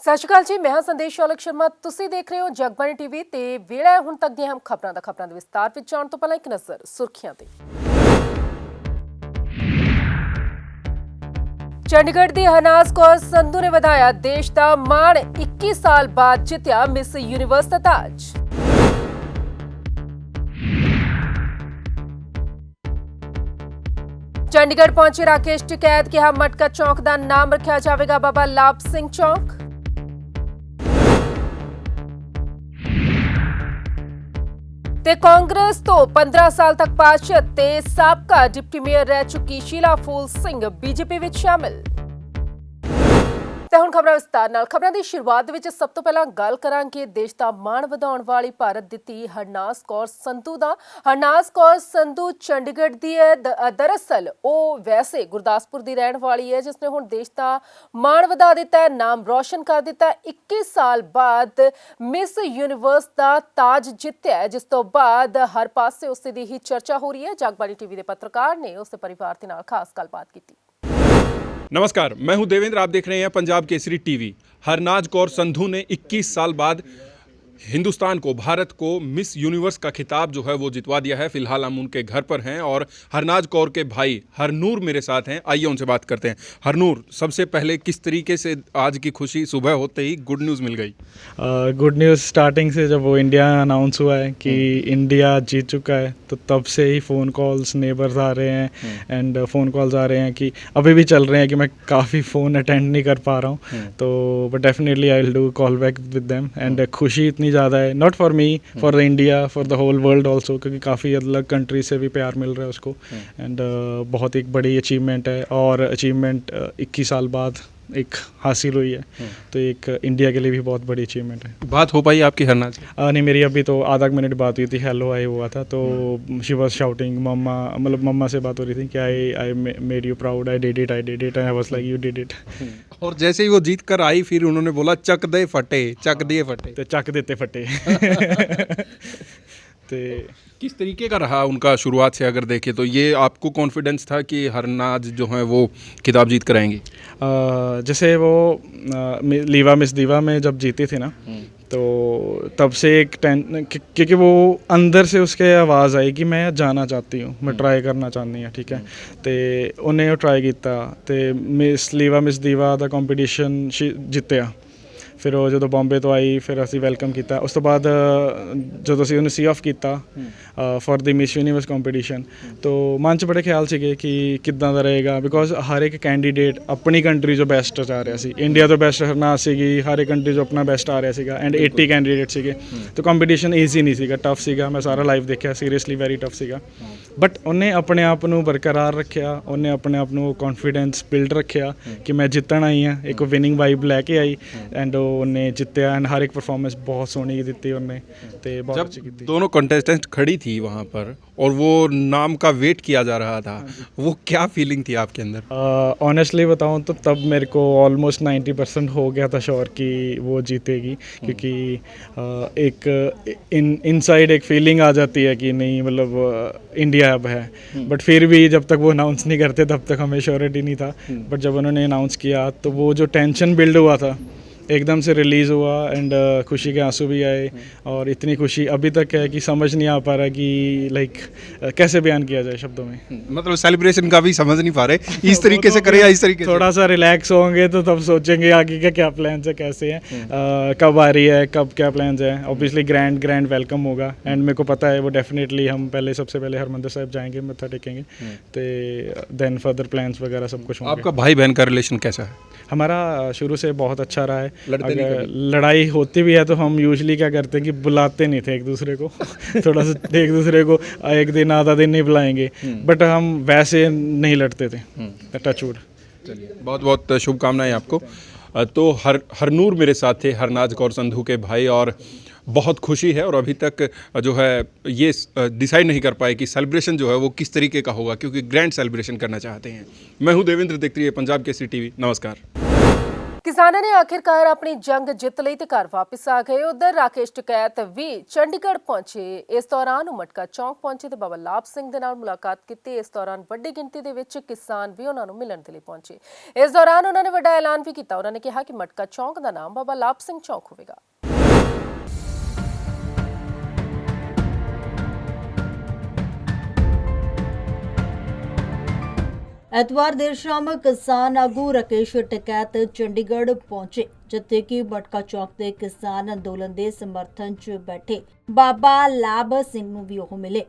ਸਤਿ ਸ਼੍ਰੀ ਅਕਾਲ ਜੀ, ਮੈਂ ਹਾਂ ਸੰਦੇਸ਼ ਸ਼ੌਲਕ ਸ਼ਰਮਾ। ਤੁਸੀਂ ਦੇਖ ਰਹੇ ਹੋ ਜਗਬਾਣੀ ਟੀਵੀ ਤੇ ਵੇਲਾ ਹੈ ਹੁਣ ਤੱਕ ਦੀਆਂ ਖਬਰਾਂ ਦੇ ਵਿਸਤਾਰ ਵਿੱਚ ਜਾਣ ਤੋਂ ਪਹਿਲਾਂ ਇੱਕ ਨਜ਼ਰ ਸੁਰਖੀਆਂ ਤੇ। ਚੰਡੀਗੜ੍ਹ ਦੀ ਹਰਨਾਜ਼ ਕੌਰ ਸੰਧੂ ਨੇ ਵਧਾਇਆ ਦੇਸ਼ ਦਾ ਮਾਣ, 21 ਸਾਲ ਬਾਅਦ ਜਿੱਤਿਆ ਮਿਸ ਯੂਨੀਵਰਸ ਦਾ ਤਾਜ। ਚੰਡੀਗੜ੍ਹ ਪਹੁੰਚੇ ਰਾਕੇਸ਼ ਟਿਕੈਤ, ਕਿਹਾ ਮਟਕਾ ਚੌਕ ਦਾ ਨਾਮ ਰੱਖਿਆ ਜਾਵੇਗਾ ਬਾਬਾ ਲਾਭ ਸਿੰਘ ਚੌਕ। ਤੇ ਕਾਂਗਰਸ ਤੋਂ 15 ਸਾਲ ਤੱਕ ਪਾਰਸ਼ਦ ਤੇ ਸਾਬਕਾ ਡਿਪਟੀ ਮੇਅਰ ਰਹਿ ਚੁੱਕੀ ਸ਼ੀਲਾ ਫੂਲ ਸਿੰਘ ਬੀਜੇਪੀ ਵਿੱਚ ਸ਼ਾਮਿਲ। ਤੇ ਹੁਣ ਖਬਰਾਂ ਵਿਸਤਾਰ ਨਾਲ। ਖਬਰਾਂ ਦੀ ਸ਼ੁਰੂਆਤ ਵਿੱਚ ਸਭ ਤੋਂ ਪਹਿਲਾਂ ਗੱਲ ਕਰਾਂਗੇ ਦੇਸ਼ ਦਾ ਮਾਣ ਵਧਾਉਣ ਵਾਲੀ ਭਾਰਤ ਦਿੱਤੀ ਹਰਨਾਜ਼ ਕੌਰ ਸੰਧੂ ਦਾ। ਹਰਨਾਜ਼ ਕੌਰ ਸੰਧੂ ਚੰਡੀਗੜ੍ਹ ਦੀ ਹੈ। ਦਰਅਸਲ ਉਹ ਵੈਸੇ ਗੁਰਦਾਸਪੁਰ ਦੀ ਰਹਿਣ ਵਾਲੀ ਹੈ, ਜਿਸਨੇ ਹੁਣ ਦੇਸ਼ ਦਾ ਮਾਣ ਵਧਾ ਦਿੱਤਾ ਹੈ, ਨਾਮ ਰੋਸ਼ਨ ਕਰ ਦਿੱਤਾ ਹੈ। 21 ਸਾਲ ਬਾਅਦ ਮਿਸ ਯੂਨੀਵਰਸ ਦਾ ਤਾਜ ਜਿੱਤਿਆ ਹੈ, ਜਿਸ ਤੋਂ ਬਾਅਦ ਹਰ ਪਾਸੇ ਉਸ ਦੀ ਹੀ ਚਰਚਾ ਹੋ ਰਹੀ ਹੈ। ਜਗਬਾਣੀ ਟੀਵੀ ਦੇ ਪੱਤਰਕਾਰ ਨੇ ਉਸ ਦੇ ਪਰਿਵਾਰ ਦੇ ਨਾਲ ਖਾਸ ਗੱਲਬਾत ਕੀਤੀ। नमस्कार, मैं हूं देवेंद्र। आप देख रहे हैं पंजाब केसरी टीवी। हरनाज कौर संधू ने 21 साल बाद हिंदुस्तान को, भारत को मिस यूनिवर्स का खिताब जो है वो जितवा दिया है। फिलहाल हम उनके घर पर हैं और हरनाज कौर के भाई हरनूर मेरे साथ हैं। आइए उनसे बात करते हैं। हरनूर, सबसे पहले किस तरीके से आज की खुशी सुबह होते ही गुड न्यूज़ मिल गई? गुड न्यूज़ स्टार्टिंग से जब वो इंडिया अनाउंस हुआ है कि इंडिया जीत चुका है, तो तब से ही फ़ोन कॉल्स नेबर्स आ रहे हैं एंड फ़ोन कॉल्स आ रहे हैं कि अभी भी चल रहे हैं कि मैं काफ़ी फ़ोन अटेंड नहीं कर पा रहा हूँ, तो but definitely I will do call back with them. And खुशी इतनी ज़्यादा है, not for me, for the India, for the whole world also, क्योंकि काफ़ी अलग कंट्री से भी प्यार मिल रहा है उसको। एंड बहुत एक बड़ी अचीवमेंट है, और अचीवमेंट 21 साल बाद एक हासिल हुई है, तो एक इंडिया के लिए भी बहुत बड़ी अचीवमेंट है। बात हो पाई आपकी हरनाज की? नहीं, मेरी अभी तो आधा मिनट बात हुई थी, हेलो आई हुआ था, तो शी वॉज शाउटिंग मम्मा, मतलब मम्मा से बात हो रही थी कि I made you proud, I did it, I was like you did it. और जैसे ही वो जीत कर आई, फिर उन्होंने बोला चक दे फटे, चक दिए फटे, तो चक देते फटे। तो किस तरीके का रहा उनका शुरुआत से अगर देखें तो? ये आपको कॉन्फिडेंस था कि हरनाज जो है वो खिताब जीत कर आएंगी? जैसे वो लीवा मिस दीवा में जब जीती थी ना, तो तब से एक क्योंकि वो अंदर से उसके आवाज़ आई कि मैं जाना चाहती हूँ, मैं ट्राई करना चाहती हूँ, ठीक है। तो उन्हें ट्राई किया, तो मिस लीवा मिस दीवा का कंपीटिशन जितया। फिर वो जो बॉम्बे तो आई, फिर असी वेलकम किया। उस तो बाद जो उन्हें सी ऑफ किया for the miss universe competition, तो मन च बड़े ख्याल से कि किद्दां दा रहेगा, बिकॉज हर एक कैंडीडेट अपनी कंट्री जो बेस्ट जा रहा सी। इंडिया तो बेस्ट हरनाज सीगी, हर एक कंट्री जो अपना बेस्ट आ रहा सीगा, एंड 80 कैंडीडेट सीगे, तो कंपीटिशन ईजी नहीं सीगा, टफ सीगा। मैं सारा लाइव देखा, सीरियसली वेरी टफ सीगा, बट उन्हें अपने आप नूं बरकरार रखिया, उन्हें अपने आप नूं कॉन्फिडेंस बिल्ड रखिया कि मैं जितण आई हाँ, एक विनिंग वाइब लैके आई, एंड उन्हें जितया, एंड हर एक परफॉर्मेंस बहुत सोहनी दी उन्हें, तो बहुत अच्छी की। दोनों कंटेस्टेंट खड़ी थी वहाँ पर और वो नाम का वेट किया जा रहा था, वो क्या फीलिंग थी आपके अंदर? ऑनेस्टली बताऊँ तो तब मेरे को ऑलमोस्ट 90% हो गया था श्योर कि वो जीतेगी, क्योंकि एक इनसाइड एक फीलिंग आ जाती है कि नहीं, मतलब इंडिया अब है। बट फिर भी जब तक वो अनाउंस नहीं करते तब तक हमें श्योरिटी नहीं था, बट जब उन्होंने अनाउंस किया तो वो जो टेंशन बिल्ड हुआ था एकदम से रिलीज़ हुआ, एंड खुशी के आंसू भी आए। और इतनी खुशी अभी तक है कि समझ नहीं आ पा रहा कि लाइक कैसे बयान किया जाए शब्दों में। मतलब सेलिब्रेशन का भी समझ नहीं पा रहे, इस तरीके से करें या इस तरीके से? थोड़ा सा रिलैक्स होंगे तो तब सोचेंगे आगे का क्या प्लान्स है, कैसे हैं, कब आ रही है, कब क्या प्लान्स है। ऑब्वियसली ग्रैंड वेलकम होगा, एंड मेरे को पता है वो डेफिनेटली हम सबसे पहले हरमंदिर साहिब जाएंगे, मत्था टेकेंगे, तो देन फर्दर प्लान्स वगैरह सब कुछ होंगे। आपका भाई बहन का रिलेशन कैसा है? हमारा शुरू से बहुत अच्छा रहा है। अगर लड़ाई होती भी है तो हम यूजुअली क्या करते हैं कि बुलाते नहीं थे एक दूसरे को थोड़ा सा एक दूसरे को एक दिन आधा दिन नहीं बुलाएंगे, बट हम वैसे नहीं लड़ते थे। टचवुड। चलिए, बहुत बहुत शुभकामनाएं आपको। तो हरनूर मेरे साथ थे, हरनाज कौर संधू के भाई, और बहुत खुशी है। और अभी तक जो है ये डिसाइड नहीं कर पाए कि सेलिब्रेशन जो है वो किस तरीके का होगा, क्योंकि ग्रैंड सेलिब्रेशन करना चाहते हैं। मैं हूं देवेंद्र, देखते रहिए पंजाब केसरी टीवी। नमस्कार। ਕਿਸਾਨਾਂ ਨੇ ਆਖਿਰਕਾਰ ਆਪਣੀ ਜੰਗ ਜਿੱਤ ਲਈ ਤੇ ਘਰ ਵਾਪਸ ਆ ਗਏ। ਉਧਰ ਰਾਕੇਸ਼ ਟਿਕੈਤ ਵੀ ਚੰਡੀਗੜ੍ਹ ਪਹੁੰਚੇ। ਇਸ ਦੌਰਾਨ ਉਹ ਮਟਕਾ ਚੌਂਕ ਪਹੁੰਚੇ ਤੇ ਬਾਬਾ ਲਾਭ ਸਿੰਘ ਦੇ ਨਾਲ ਮੁਲਾਕਾਤ ਕੀਤੀ। ਇਸ ਦੌਰਾਨ ਵੱਡੀ ਗਿਣਤੀ ਦੇ ਵਿੱਚ ਕਿਸਾਨ ਵੀ ਉਹਨਾਂ ਨੂੰ ਮਿਲਣ ਦੇ ਲਈ ਪਹੁੰਚੇ। ਇਸ ਦੌਰਾਨ ਉਹਨਾਂ ਨੇ ਵੱਡਾ ਐਲਾਨ ਵੀ ਕੀਤਾ। ਉਹਨਾਂ ਨੇ ਕਿਹਾ ਕਿ ਮਟਕਾ ਚੌਂਕ ਦਾ ਨਾਮ ਬਾਬਾ ਲਾਭ ਸਿੰਘ ਚੌਂਕ ਹੋਵੇਗਾ। ਐਤਵਾਰ ਦੇਰ ਸ਼ਾਮ ਕਿਸਾਨ ਆਗੂ ਰਾਕੇਸ਼ ਟਿਕੈਤ ਚੰਡੀਗੜ੍ਹ ਪਹੁੰਚੇ, ਜਿੱਥੇ ਕਿ ਮਟਕਾ ਚੌਕ ਦੇ ਕਿਸਾਨ ਅੰਦੋਲਨ ਦੇ ਸਮਰਥਨ 'ਚ ਬੈਠੇ ਬਾਬਾ ਲਾਭ ਸਿੰਘ ਨੂੰ ਵੀ ਉਹ ਮਿਲੇ।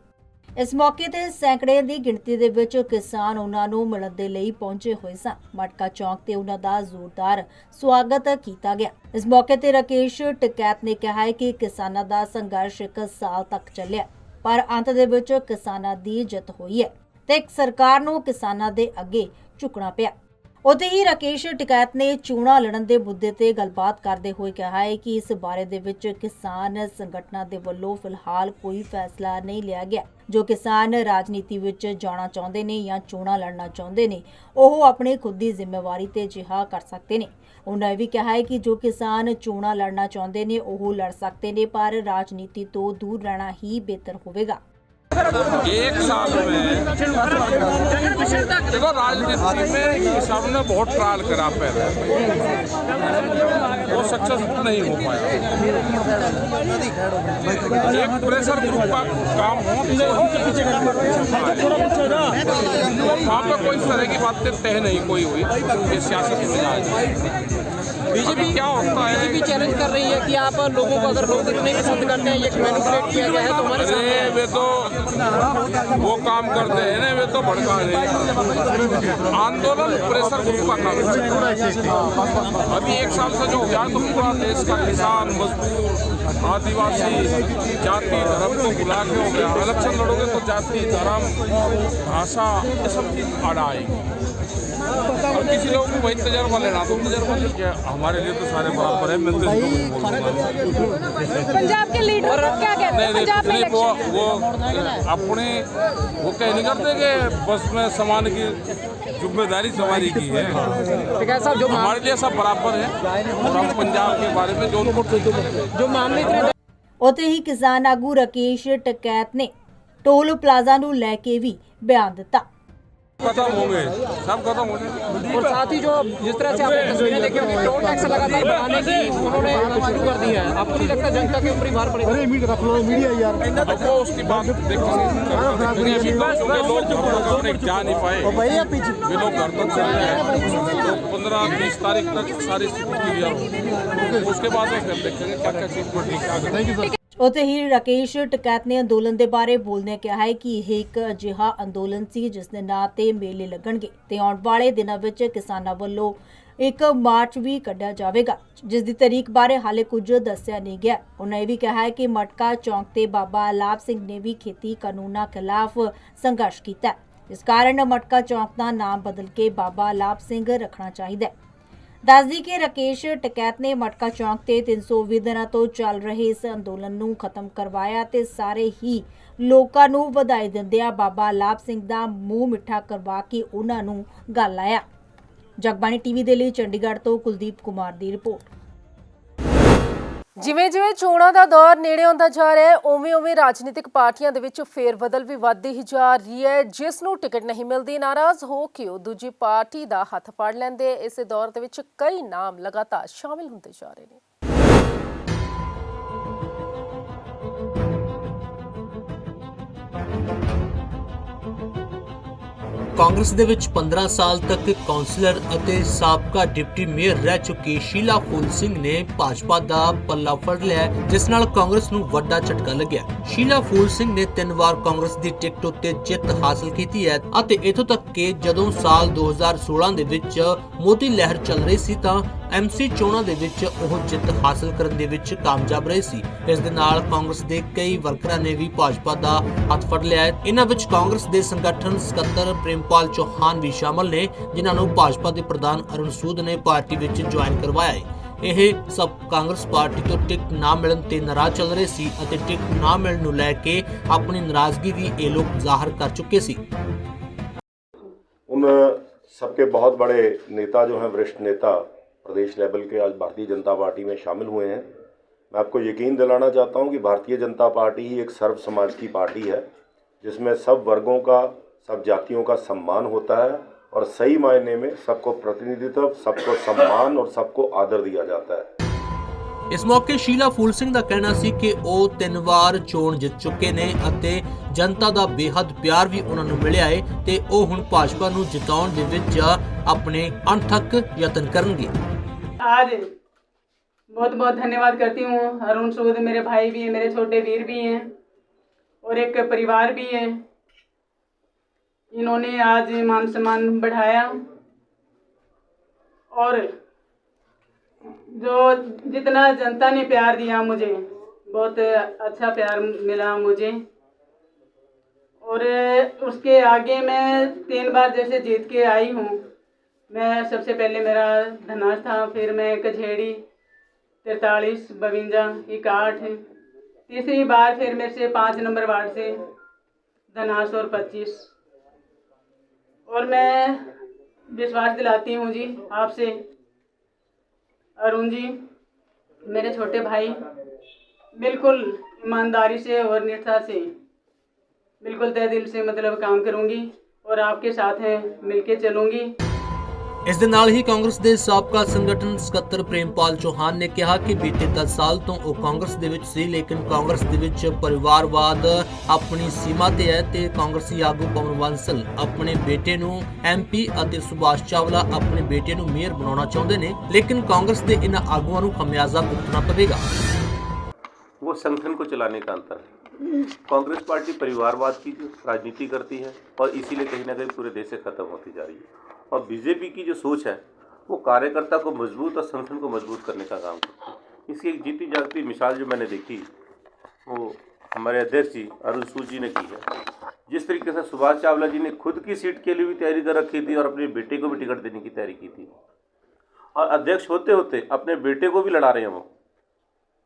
ਇਸ ਮੌਕੇ ਤੇ ਸੈਂਕੜੇ ਦੀ ਗਿਣਤੀ ਦੇ ਵਿੱਚ ਕਿਸਾਨ ਉਹਨਾਂ ਨੂੰ ਮਿਲਣ ਦੇ ਲਈ ਪਹੁੰਚੇ ਹੋਏ ਸਨ। ਮਟਕਾ ਚੌਕ ਤੇ ਉਹਨਾਂ ਦਾ ਜ਼ੋਰਦਾਰ ਸਵਾਗਤ ਕੀਤਾ ਗਿਆ। ਇਸ ਮੌਕੇ ਤੇ ਰਾਕੇਸ਼ ਟਿਕੈਤ ਨੇ ਕਿਹਾ ਹੈ ਕਿ ਕਿਸਾਨਾਂ ਦਾ ਸੰਘਰਸ਼ 1 ਸਾਲ ਤੱਕ ਚੱਲਿਆ, ਪਰ ਅੰਤ ਦੇ ਵਿੱਚ ਕਿਸਾਨਾਂ ਦੀ ਜਿੱਤ ਹੋਈ ਹੈ ਤੇ ਇੱਕ ਸਰਕਾਰ ਨੂੰ ਕਿਸਾਨਾਂ ਦੇ ਅੱਗੇ ਝੁਕਣਾ ਪਿਆ। ਉੱਥੇ ਹੀ ਰਾਕੇਸ਼ ਟਿਕੈਤ ਨੇ ਚੋਣਾਂ ਲੜਨ ਦੇ ਮੁੱਦੇ ਤੇ ਗੱਲਬਾਤ ਕਰਦੇ ਹੋਏ ਕਿਹਾ ਹੈ ਕਿ ਇਸ ਬਾਰੇ ਦੇ ਵਿੱਚ ਕਿਸਾਨ ਸੰਗਠਨਾਂ ਦੇ ਵੱਲੋਂ ਫਿਲਹਾਲ ਕੋਈ ਫੈਸਲਾ ਨਹੀਂ ਲਿਆ ਗਿਆ। ਜੋ ਕਿਸਾਨ ਰਾਜਨੀਤੀ ਵਿੱਚ ਜਾਣਾ ਚਾਹੁੰਦੇ ਨੇ ਜਾਂ ਚੋਣਾਂ ਲੜਨਾ ਚਾਹੁੰਦੇ ਨੇ, ਉਹ ਆਪਣੀ ਖੁਦ ਦੀ ਜ਼ਿੰਮੇਵਾਰੀ ਤੇ ਜਿਹਾ ਕਰ ਸਕਦੇ ਨੇ। ਉਹਨਾਂ ਇਹ ਵੀ ਕਿਹਾ ਹੈ ਕਿ ਜੋ ਕਿਸਾਨ ਚੋਣਾਂ ਲੜਨਾ ਚਾਹੁੰਦੇ ਨੇ ਉਹ ਲੜ ਸਕਦੇ ਨੇ, ਪਰ ਰਾਜਨੀਤੀ ਤੋਂ ਦੂਰ ਰਹਿਣਾ ਹੀ ਬਿਹਤਰ होगा। एक साल में देखो राजनीति में किसानों ने बहुत ट्रायल करा पहले, वो सक्सेसफुल नहीं हो पाया। एक प्रेशर ग्रुप का काम हो वहाँ पे कोई तरह की बातें तय नहीं कोई हुई। ये सियासत में आज बीजेपी क्या होता है, बीजेपी चैलेंज कर रही है कि आप लोगों को अगर लोग नहीं पसंद करते हैं, ये मैनिपुलेट किया गया है तो हमारे अरे वे तो वो काम करते हैं ना, वे तो भड़का रहे हैं। आंदोलन प्रेशर ग्रुप का काम है। अभी 1 साल से जो हुआ तो पूरा देश का किसान, मजदूर, आदिवासी जाति धर्म को बुला के हो गया। इलेक्शन लड़ोगे तो जाति धर्म भाषा ये सब चीज आड़ा आएगी और किसी लोगों को वही तजर्बा लेना तो तजर्बा लेके हमारे लिए तो सारे बराबर है। मैं तो पंजाब के लीडर क्या कहते हैं? पंजाब में वो अपने वो कह नहीं करते कि बस में समान की जिम्मेदारी सवारी की है। जो हमारे लिए सब बराबर है और हम पंजाब के बारे में जो मामले ਉੱਥੇ ਹੀ ਕਿਸਾਨ ਆਗੂ ਰਾਕੇਸ਼ ਟਿਕੈਤ ਨੇ ਟੋਲ ਪਲਾਜ਼ਾ ਨੂੰ ਲੈ ਕੇ ਵੀ ਬਿਆਨ ਦਿੱਤਾ। खत्म होंगे, सब खत्म हो जाएंगे। और साथ ही जो जिस तरह से आपने तस्वीरें देखी होंगी, टोल टैक्स लगातार बढ़ाने की उन्होंने शुरू कर दी है। आपको नहीं लगता जनता के ऊपर ही भार पड़ेगा? अब वो उसकी बात देखेंगे। अभी लोग अपने जा नहीं पाए, वे लोग घर तक चले गए तो 15-20 तारीख तक सारी स्थिति क्लियर होगी। उसके बाद में फिर देखेंगे क्या क्या चीज़ पर ठीक है। ਉੱਥੇ ਹੀ ਰਾਕੇਸ਼ ਟਿਕੈਤ ਨੇ ਅੰਦੋਲਨ ਦੇ ਬਾਰੇ ਬੋਲਦਿਆਂ ਕਿਹਾ ਹੈ ਕਿ ਇਹ ਇੱਕ ਅਜਿਹਾ ਅੰਦੋਲਨ ਸੀ ਜਿਸ ਦੇ ਨਾਂ ਤੇ ਮੇਲੇ ਲੱਗਣਗੇ ਤੇ ਆਉਣ ਵਾਲੇ ਦਿਨਾਂ ਵਿੱਚ ਕਿਸਾਨਾਂ ਵੱਲੋਂ ਇੱਕ ਮਾਰਚ ਵੀ ਕੱਢਿਆ ਜਾਵੇਗਾ, ਜਿਸ ਦੀ ਤਾਰੀਖ ਬਾਰੇ ਹਾਲੇ ਕੁਝ ਦੱਸਿਆ ਨਹੀਂ ਗਿਆ। ਉਹਨਾਂ ਇਹ ਵੀ ਕਿਹਾ ਹੈ ਕਿ ਮਟਕਾ ਚੌਂਕ ਤੇ ਬਾਬਾ ਲਾਭ ਸਿੰਘ ਨੇ ਵੀ ਖੇਤੀ ਕਾਨੂੰਨਾਂ ਖਿਲਾਫ ਸੰਘਰਸ਼ ਕੀਤਾ, ਇਸ ਕਾਰਨ ਮਟਕਾ ਚੌਂਕ ਦਾ ਨਾਮ ਬਦਲ ਕੇ ਬਾਬਾ ਲਾਭ ਸਿੰਘ ਰੱਖਣਾ ਚਾਹੀਦਾ ਹੈ। ਦੱਸਦੀ ਕਿ ਰਾਕੇਸ਼ ਟਿਕੈਤ ਨੇ ਮਟਕਾ ਚੌਂਕ ਤੇ 320 ਦਿਨਾਂ ਤੋਂ ਚੱਲ ਰਹੇ ਇਸ ਅੰਦੋਲਨ ਨੂੰ ਖਤਮ ਕਰਵਾਇਆ ਤੇ ਸਾਰੇ ਹੀ ਲੋਕਾਂ ਨੂੰ ਵਧਾਈ ਦਿੰਦਿਆਂ ਬਾਬਾ ਲਾਭ ਸਿੰਘ ਦਾ ਮੂੰਹ ਮਿੱਠਾ ਕਰਵਾ ਕੇ ਉਹਨਾਂ ਨੂੰ ਗੱਲ ਆਇਆ। ਜਗਬਾਣੀ ਟੀਵੀ ਦੇ ਲਈ ਚੰਡੀਗੜ੍ਹ ਤੋਂ ਕੁਲਦੀਪ ਕੁਮਾਰ ਦੀ ਰਿਪੋਰਟ। ਜਿਵੇਂ-ਜਿਵੇਂ ਚੋਣਾਂ ਦਾ ਦੌਰ ਨੇੜੇ ਆਉਂਦਾ ਜਾ ਰਿਹਾ ਹੈ, ਉਵੇਂ-ਉਵੇਂ ਰਾਜਨੀਤਿਕ ਪਾਰਟੀਆਂ ਦੇ ਵਿੱਚ ਫੇਰ-ਬਦਲ ਵੀ ਵੱਧਦੀ ਹੀ ਜਾ ਰਹੀ ਹੈ। ਜਿਸ ਨੂੰ ਟਿਕਟ ਨਹੀਂ ਮਿਲਦੀ, ਨਾਰਾਜ਼ ਹੋ ਕੇ ਉਹ ਦੂਜੀ ਪਾਰਟੀ ਦਾ ਹੱਥ ਫੜ ਲੈਂਦੇ। ਇਸੇ ਦੌਰ ਦੇ ਵਿੱਚ ਕਈ ਨਾਮ ਲਗਾਤਾਰ ਸ਼ਾਮਿਲ ਹੁੰਦੇ ਜਾ ਰਹੇ ਨੇ। ਕਾਂਗਰਸ ਦੇ ਵਿੱਚ 15 ਸਾਲ ਤੱਕ ਕਾਉਂਸਲਰ ਅਤੇ ਸਾਬਕਾ ਡਿਪਟੀ ਮੇਅਰ ਰਹਿ ਚੁੱਕੀ ਸ਼ੀਲਾ ਫੂਲ ਸਿੰਘ ਨੇ ਭਾਜਪਾ ਦਾ ਪੱਲਾ ਫੜ ਲਿਆ, ਜਿਸ ਨਾਲ ਕਾਂਗਰਸ ਨੂੰ ਵੱਡਾ ਝਟਕਾ ਲੱਗਿਆ। ਸ਼ੀਲਾ ਫੂਲ ਸਿੰਘ ਨੇ 3 ਵਾਰ ਕਾਂਗਰਸ ਦੀ ਟਿਕਟ ਉੱਤੇ ਜਿੱਤ ਹਾਸਲ ਕੀਤੀ ਹੈ ਅਤੇ ਇਥੋਂ ਤੱਕ ਕਿ ਜਦੋਂ ਸਾਲ 2016 ਦੇ ਵਿੱਚ ਮੋਦੀ ਲਹਿਰ ਚੱਲ ਰਹੀ ਸੀ ਤਾਂ ਐਮਸੀ ਚੋਣਾਂ ਦੇ ਵਿੱਚ ਉਹ ਜਿੱਤ ਹਾਸਲ ਕਰਨ ਦੇ ਵਿੱਚ ਕਾਮਯਾਬ ਰਹੇ ਸੀ। ਇਸ ਦੇ ਨਾਲ ਕਾਂਗਰਸ ਦੇ ਕਈ ਵਰਕਰਾਂ ਨੇ ਵੀ ਭਾਜਪਾ ਦਾ ਹੱਥ ਫੜ ਲਿਆ ਹੈ। ਇਹਨਾਂ ਵਿੱਚ ਕਾਂਗਰਸ ਦੇ ਸੰਗਠਨ ਸਕੱਤਰ ਪ੍ਰੇਮਪਾਲ ਚੌਹਾਨ ਵੀ ਸ਼ਾਮਲ ਨੇ, ਜਿਨ੍ਹਾਂ ਨੂੰ ਭਾਜਪਾ ਦੇ ਪ੍ਰਧਾਨ ਅਰੁਣ ਸੂਦ ਨੇ ਪਾਰਟੀ ਵਿੱਚ ਜੁਆਇਨ ਕਰਵਾਇਆ ਹੈ। ਇਹ ਸਭ ਕਾਂਗਰਸ ਪਾਰਟੀ ਤੋਂ ਟਿਕਟ ਨਾ ਮਿਲਣ ਤੇ ਨਾਰਾਜ਼ ਚੱਲ ਰਹੇ ਸੀ ਅਤੇ ਟਿਕਟ ਨਾ ਮਿਲਣ ਨੂੰ ਲੈ ਕੇ ਆਪਣੀ ਨਾਰਾਜ਼ਗੀ ਵੀ ਇਹ ਲੋਕ ਜ਼ਾਹਰ ਕਰ ਚੁੱਕੇ ਸੀ। उन सबके बहुत बड़े नेता जो हैं, वरिष्ठ नेता प्रदेश लेवल के आज भारतीय जनता पार्टी में शामिल हुए हैं। मैं आपको यकीन दिलाना चाहता हूं कि भारतीय जनता पार्टी ही एक सर्व समाज की पार्टी है, जिसमें सब वर्गों का, सब जातियों का सम्मान होता है और सही मायने में सबको प्रतिनिधित्व, सबको सम्मान और सबको आदर दिया जाता है। ਇਸ ਮੌਕੇ ਸ਼ੀਲਾ ਫੂਲ ਸਿੰਘ ਦਾ ਕਹਿਣਾ ਸੀ ਕਿ ਉਹ 3 ਵਾਰ ਚੋਣ ਜਿੱਤ ਚੁੱਕੇ ਨੇ ਅਤੇ ਜਨਤਾ ਦਾ ਬੇਹੱਦ ਪਿਆਰ ਵੀ ਉਹਨਾਂ ਨੂੰ ਮਿਲਿਆ ਹੈ ਤੇ ਉਹ ਹੁਣ ਭਾਜਪਾ ਨੂੰ ਜਿਤਾਉਣ ਦੇ ਵਿੱਚ ਆਪਣੇ ਅਣਥੱਕ ਯਤਨ ਕਰਨਗੇ। आज बहुत बहुत धन्यवाद करती हूँ। अरुण सूद मेरे भाई भी हैं, मेरे छोटे वीर भी हैं और एक परिवार भी है। इन्होंने आज मान सम्मान बढ़ाया और जो जितना जनता ने प्यार दिया मुझे, बहुत अच्छा प्यार मिला मुझे। और उसके आगे मैं 3 बार जैसे जीत के आई हूँ। मैं सबसे पहले मेरा धनास था, फिर मैं कझेड़ी 43, 52, 61, तीसरी बार फिर मेरे से 5 नंबर वार्ड से धनास और 25। और मैं विश्वास दिलाती हूँ जी आपसे, अरुण जी मेरे छोटे भाई, बिल्कुल ईमानदारी से और निष्ठा से, बिल्कुल तहे दिल से मतलब काम करूँगी और आपके साथ हैं मिलके चलूँगी। ਇਸ ਦੇ ਨਾਲ ਹੀ ਕਾਂਗਰਸ ਦੇ ਸਾਬਕਾ ਸੰਗਠਨ ਸਕੱਤਰ ਪ੍ਰੇਮਪਾਲ ਚੌਹਾਨ ਨੇ ਕਿਹਾ ਕਿ ਬੀਤੇ 10 ਸਾਲ ਤੋਂ ਉਹ ਕਾਂਗਰਸ ਦੇ ਵਿੱਚ ਸੀ, ਲੇਕਿਨ ਕਾਂਗਰਸ ਦੇ ਵਿੱਚ ਪਰਿਵਾਰਵਾਦ ਆਪਣੀ ਸੀਮਾ ਤੇ ਹੈ ਤੇ ਕਾਂਗਰਸੀ ਆਗੂ ਪਵਨ ਬਾਂਸਲ ਆਪਣੇ ਬੇਟੇ ਨੂੰ MP ਅਤੇ ਸੁਭਾਸ਼ ਚਾਵਲਾ ਆਪਣੇ ਬੇਟੇ ਨੂੰ ਮੇਅਰ ਬਣਾਉਣਾ ਚਾਹੁੰਦੇ ਨੇ, ਲੇਕਿਨ ਕਾਂਗਰਸ ਦੇ ਇਹਨਾਂ ਆਗੂਆਂ ਨੂੰ ਖਮਿਆਜ਼ਾ ਭੁਗਤਣਾ ਪਵੇਗਾ। वो संगठन को चलाने का अंतर है। कांग्रेस पार्टी परिवारवाद की जो राजनीति करती है और इसीलिए कहीं ना कहीं पूरे देश से ख़त्म होती जा रही है। और बीजेपी की जो सोच है वो कार्यकर्ता को मजबूत और संगठन को मजबूत करने का काम करती है। इसकी एक जीती जागती मिसाल जो मैंने देखी वो हमारे अध्यक्ष जी अरुण सूद जी ने की है। जिस तरीके से सुभाष चावला जी ने खुद की सीट के लिए भी तैयारी कर रखी थी और अपने बेटे को भी टिकट देने की तैयारी की थी, और अध्यक्ष होते होते अपने बेटे को भी लड़ा रहे हैं वो।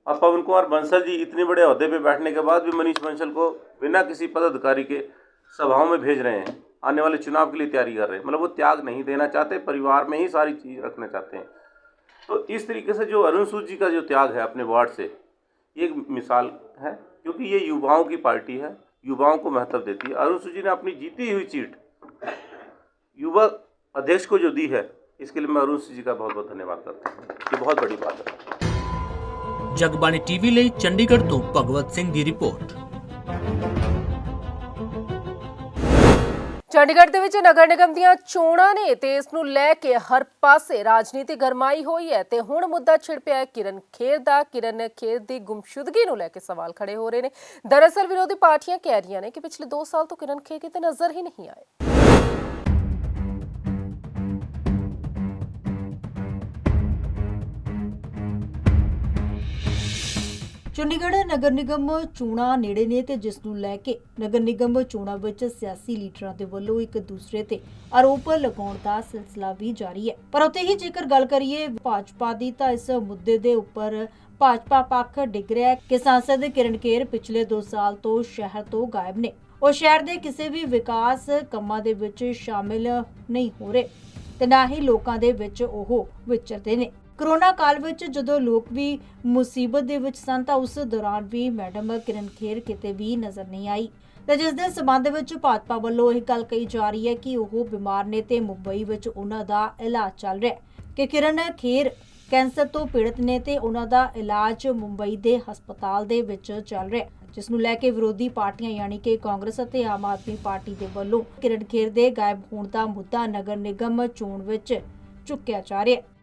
अब पवन कुमार बंसल जी इतने बड़े अहदे पे बैठने के बाद भी मनीष बंसल को बिना किसी पदाधिकारी के सभाओं में भेज रहे हैं, आने वाले चुनाव के लिए तैयारी कर रहे हैं। मतलब वो त्याग नहीं देना चाहते, परिवार में ही सारी चीज़ रखना चाहते हैं। तो इस तरीके से जो अरुण सूद जी का जो त्याग है अपने वार्ड से, ये एक मिसाल है, क्योंकि ये युवाओं की पार्टी है, युवाओं को महत्व देती है। अरुण सूद जी ने अपनी जीती हुई सीट युवा अध्यक्ष को जो दी है, इसके लिए मैं अरुण सूद जी का बहुत बहुत धन्यवाद करता हूँ। ये बहुत बड़ी बात है। ਜਗਬਾਣੀ ਟੀਵੀ ਲਈ ਚੰਡੀਗੜ੍ਹ ਤੋਂ ਭਗਵਤ ਸਿੰਘ ਦੀ ਰਿਪੋਰਟ। ਚੰਡੀਗੜ੍ਹ ਦੇ ਵਿੱਚ ਨਗਰ ਨਿਗਮ ਦੀਆਂ ਚੋਣਾਂ ਨੇ ਤੇ ਇਸ ਨੂੰ ਲੈ ਕੇ ਹਰ ਪਾਸੇ ਰਾਜਨੀਤੀ ਗਰਮਾਈ ਹੋਈ ਹੈ ਤੇ ਹੁਣ ਮੁੱਦਾ ਛਿੜ ਪਿਆ ਹੈ ਕਿਰਨ ਖੇਰ ਦਾ। ਕਿਰਨ ਖੇਰ ਦੀ ਗੁੰਮਸ਼ੁਦਗੀ ਨੂੰ ਲੈ ਕੇ ਸਵਾਲ ਖੜੇ ਹੋ ਰਹੇ ਨੇ। ਦਰਅਸਲ ਵਿਰੋਧੀ ਪਾਰਟੀਆਂ ਕਹਿ ਰਹੀਆਂ ਨੇ ਕਿ ਪਿਛਲੇ 2 ਸਾਲ ਤੋਂ ਕਿਰਨ ਖੇਰ ਕਿਤੇ ਨਜ਼ਰ ਹੀ ਨਹੀਂ ਆਏ। ਚੰਡੀਗੜ੍ਹ ਨਗਰ ਨਿਗਮ ਚੋਣਾਂ ਨੇੜੇ ਨੇ ਤੇ ਜਿਸ ਨੂੰ ਲੈ ਕੇ ਨਗਰ ਨਿਗਮ ਚੋਣਾਂ ਵਿੱਚ ਸਿਆਸੀ ਲੀਡਰਾਂ ਦੇ ਵੱਲੋਂ ਇੱਕ ਦੂਸਰੇ ਤੇ ਆਰੋਪ ਲਗਾਉਣ ਦਾ ਸਿਲਸਿਲਾ ਵੀ ਜਾਰੀ ਹੈ। ਪਰ ਉੱਥੇ ਹੀ ਜੇਕਰ ਗੱਲ ਕਰੀਏ ਭਾਜਪਾ ਦੀ ਤਾਂ ਇਸ ਮੁੱਦੇ ਦੇ ਉੱਪਰ ਭਾਜਪਾ ਪੱਖ ਡਿੱਗ ਰਿਹਾ ਹੈ ਕਿ ਸਾਂਸਦ ਕਿਰਨ ਖੇਰ ਪਿਛਲੇ 2 ਸਾਲ ਤੋਂ ਸ਼ਹਿਰ ਤੋਂ ਗਾਇਬ ਨੇ। ਉਹ ਸ਼ਹਿਰ ਦੇ ਕਿਸੇ ਵੀ ਵਿਕਾਸ ਕੰਮਾਂ ਦੇ ਵਿੱਚ ਸ਼ਾਮਿਲ ਨਹੀਂ ਹੋ ਰਹੇ ਤੇ ਨਾ ਹੀ ਲੋਕਾਂ ਦੇ ਵਿੱਚ ਉਹ ਵਿਚਰਦੇ ਨੇ। कोरोना काल विच जदों लोग भी मुसीबत दे विच सन तां उस दौरान भी मैडम किरण खेर किते भी नज़र नहीं आई ते जिस दे संबंध विच भाजपा वल्लों यह गल कही जा रही है कि वो बीमार ने ते मुंबई विच उन्हां दा इलाज चल रहा है कि किरण खेर कैंसर तो पीड़ित ने ते उन्हां दा इलाज मुंबई दे हस्पताल दे विच चल रहा है, जिस नूं लैके विरोधी पार्टियां यानी कि कांग्रेस अते आम आदमी पार्टी दे वल्लों किरण खेर दे गायब होण दा मुद्दा नगर निगम चोण विच चुक्या जा रहा है।